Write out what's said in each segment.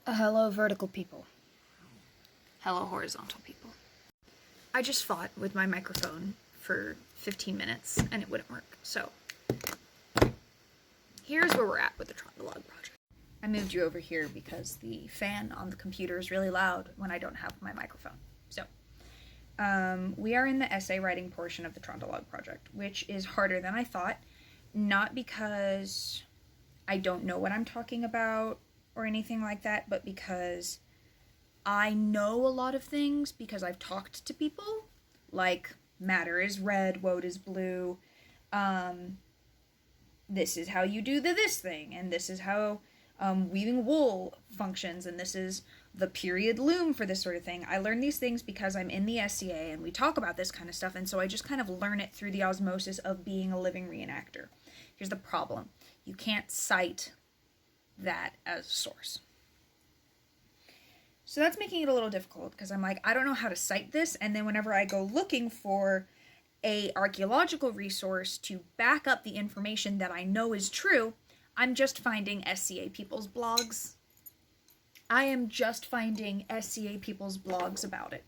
Hello, vertical people. Hello, horizontal people. I just fought with my microphone for 15 minutes and it wouldn't work, so here's where we're at with the Trondelag project. I moved you over here because the fan on the computer is really loud when I don't have my microphone. So, we are in the essay writing portion of the Trondelag project, which is harder than I thought, not because I don't know what I'm talking about or anything like that, but because I know a lot of things because I've talked to people, like matter is red, woad is blue, this is how you do this thing, and this is how weaving wool functions, and this is the period loom for this sort of thing. I learn these things because I'm in the SCA and we talk about this kind of stuff, and so I just kind of learn it through the osmosis of being a living reenactor. Here's the problem. You can't cite that as a source. So that's making it a little difficult because I'm like, I don't know how to cite this, and then whenever I go looking for a archaeological resource to back up the information that I know is true, I'm just finding SCA people's blogs. I am just finding SCA people's blogs about it,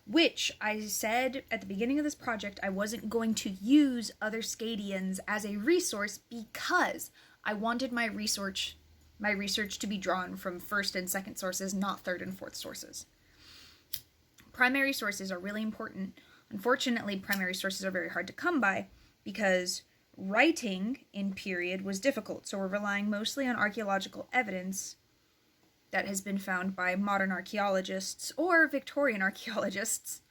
which I said at the beginning of this project I wasn't going to use other Scadians as a resource because I wanted my research to be drawn from first and second sources, not third and fourth sources. Primary sources are really important. Unfortunately, primary sources are very hard to come by because writing in period was difficult, so we're relying mostly on archaeological evidence that has been found by modern archaeologists or Victorian archaeologists,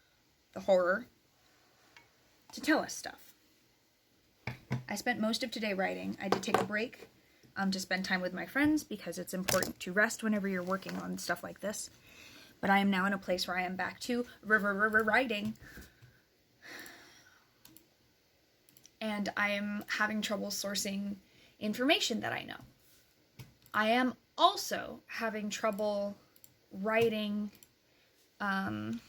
the horror, to tell us stuff. I spent most of today writing. I did take a break to spend time with my friends because it's important to rest whenever you're working on stuff like this. But I am now in a place where I am back to writing. And I am having trouble sourcing information that I know. I am also having trouble writing, getting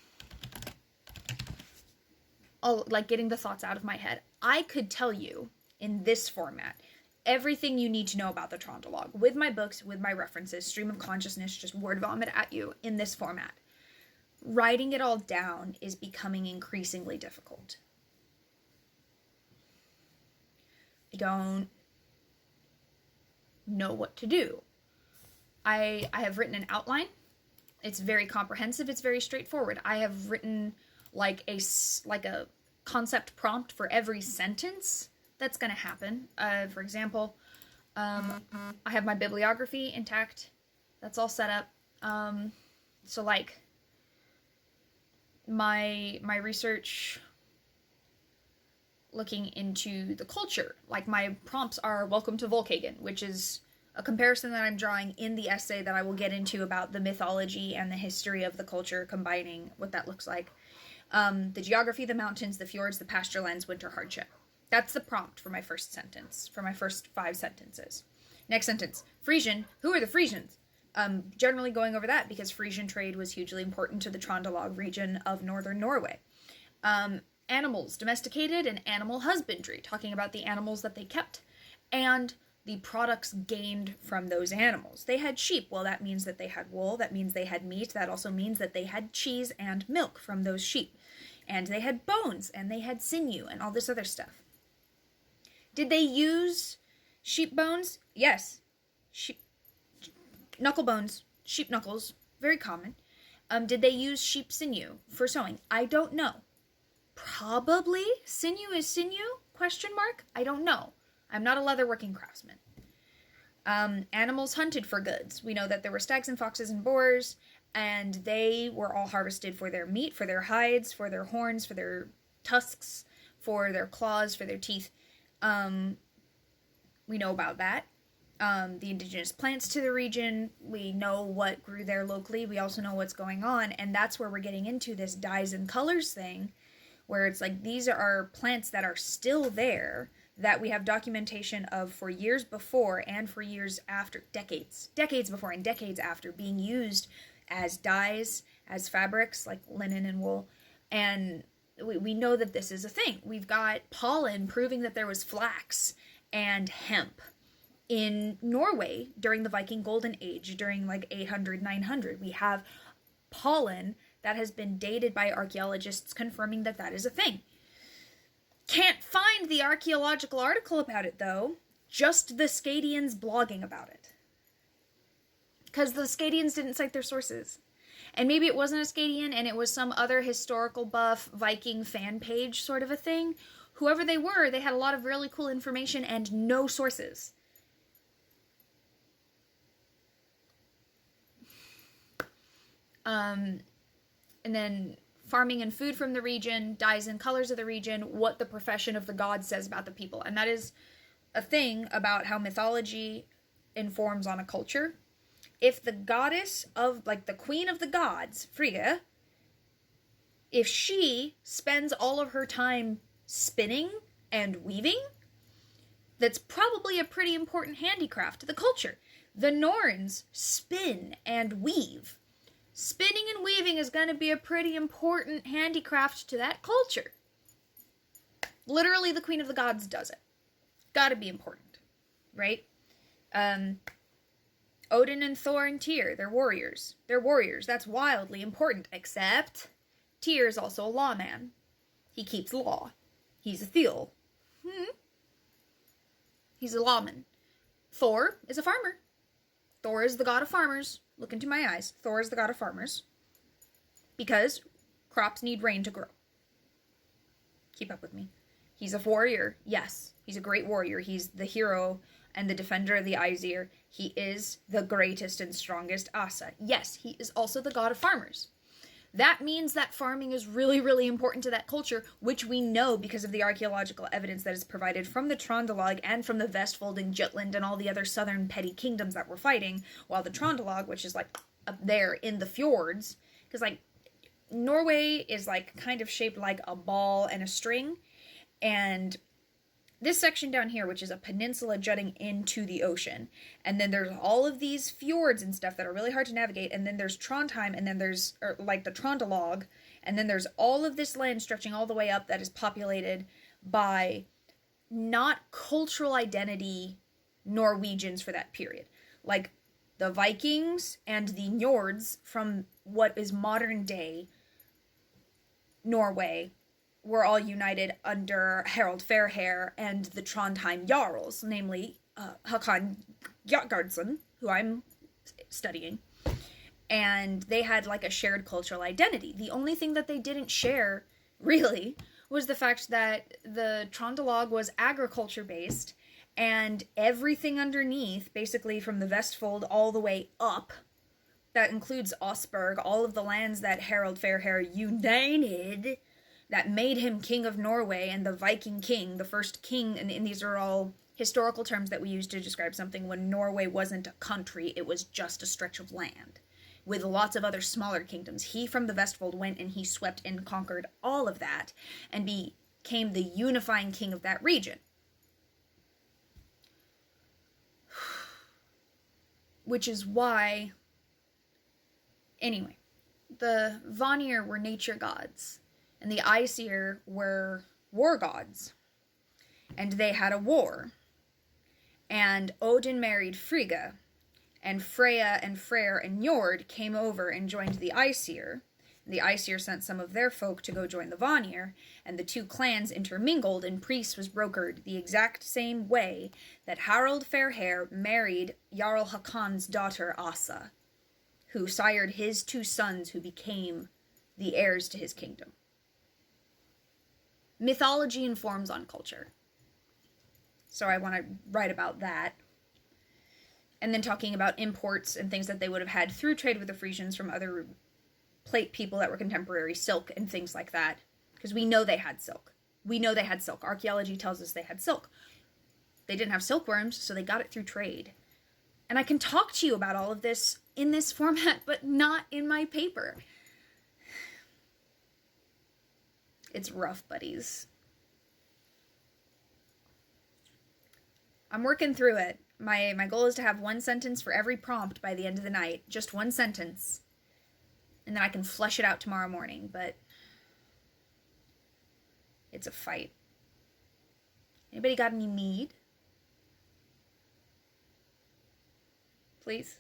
the thoughts out of my head. I could tell you in this format everything you need to know about the Trondelag, with my books, with my references, stream of consciousness, just word vomit at you in this format. Writing it all down is becoming increasingly difficult. I don't know what to do. I have written an outline. It's very comprehensive. It's very straightforward. I have written like a concept prompt for every sentence that's going to happen. For example, I have my bibliography intact. That's all set up. So like my research looking into the culture, like my prompts are Welcome to Volkagan, which is a comparison that I'm drawing in the essay that I will get into about the mythology and the history of the culture, combining what that looks like. The geography, the mountains, the fjords, the pasture lands, winter hardship. That's the prompt for my first sentence, for my first 5 sentences. Next sentence, Frisian. Who are the Frisians? Generally going over that because Frisian trade was hugely important to the Trondelag region of northern Norway. Animals, domesticated and animal husbandry, talking about the animals that they kept and the products gained from those animals. They had sheep. Well, that means that they had wool. That means they had meat. That also means that they had cheese and milk from those sheep. And they had bones, and they had sinew, and all this other stuff. Did they use sheep bones? Yes. Knuckle bones, sheep knuckles, very common. Did they use sheep sinew for sewing? I don't know. Probably. Sinew is sinew? Question mark? I don't know. I'm not a leatherworking craftsman. Animals hunted for goods. We know that there were stags and foxes and boars, and they were all harvested for their meat, for their hides, for their horns, for their tusks, for their claws, for their teeth. We know about that. The indigenous plants to the region, we know what grew there locally. We also know what's going on, and that's where we're getting into this dyes and colors thing, where it's like these are plants that are still there, that we have documentation of for years before and for years after, decades before and decades after, being used as dyes, as fabrics like linen and wool. And we know that this is a thing. We've got pollen proving that there was flax and hemp in Norway during the Viking Golden Age, during like 800, 900. We have pollen that has been dated by archaeologists confirming that that is a thing. Can't find the archaeological article about it, though. Just the Scadians blogging about it. Because the Scadians didn't cite their sources. And maybe it wasn't a Scadian and it was some other historical buff Viking fan page sort of a thing. Whoever they were, they had a lot of really cool information and no sources. And then farming and food from the region, dyes and colors of the region, what the profession of the god says about the people. And that is a thing about how mythology informs on a culture. If the goddess of, like the queen of the gods, Frigga, if she spends all of her time spinning and weaving, that's probably a pretty important handicraft to the culture. The Norns spin and weave. Spinning and weaving is going to be a pretty important handicraft to that culture. Literally, the queen of the gods does it. Gotta be important, right? Odin and Thor and Tyr, they're warriors. They're warriors. That's wildly important, except Tyr is also a lawman. He keeps law. He's a Thiel. He's a lawman. Thor is a farmer. Thor is the god of farmers. Look into my eyes. Thor is the god of farmers. Because crops need rain to grow. Keep up with me. He's a warrior. Yes, he's a great warrior. He's the hero and the defender of the Aesir. He is the greatest and strongest Asa. Yes, he is also the god of farmers. That means that farming is really, really important to that culture, which we know because of the archaeological evidence that is provided from the Trondelag and from the Vestfold and Jutland and all the other southern petty kingdoms that were fighting, while the Trondelag, which is like up there in the fjords, because like Norway is like kind of shaped like a ball and a string, and this section down here, which is a peninsula jutting into the ocean, and then there's all of these fjords and stuff that are really hard to navigate, and then there's Trondheim, and then there's like the Trondelag, and then there's all of this land stretching all the way up that is populated by not cultural identity Norwegians for that period. Like the Vikings and the Njords from what is modern day Norway were all united under Harald Fairhair and the Trondheim Jarls, namely Håkon Jarlsson, who I'm studying. And they had like a shared cultural identity. The only thing that they didn't share, really, was the fact that the Trondelag was agriculture based, and everything underneath, basically from the Vestfold all the way up, that includes Osberg, all of the lands that Harald Fairhair united, that made him king of Norway and the Viking king, the first king, and these are all historical terms that we use to describe something when Norway wasn't a country, it was just a stretch of land, with lots of other smaller kingdoms. He from the Vestfold went and he swept and conquered all of that, and became the unifying king of that region. Which is why, anyway, the Vanir were nature gods, and the Aesir were war gods, and they had a war, and Odin married Frigga, and Freya and Freyr and Njord came over and joined the Aesir. The Aesir sent some of their folk to go join the Vanir, and the two clans intermingled, and peace was brokered the exact same way that Harald Fairhair married Jarl Hakon's daughter Asa, who sired his two sons who became the heirs to his kingdom. Mythology informs on culture. So I want to write about that. And then talking about imports and things that they would have had through trade with the Frisians from other plate people that were contemporary, silk and things like that. Because we know they had silk. We know they had silk. Archaeology tells us they had silk. They didn't have silkworms, so they got it through trade. And I can talk to you about all of this in this format, but not in my paper. It's rough, buddies. I'm working through it. My goal is to have one sentence for every prompt by the end of the night. Just one sentence. And then I can flesh it out tomorrow morning, but it's a fight. Anybody got any mead? please.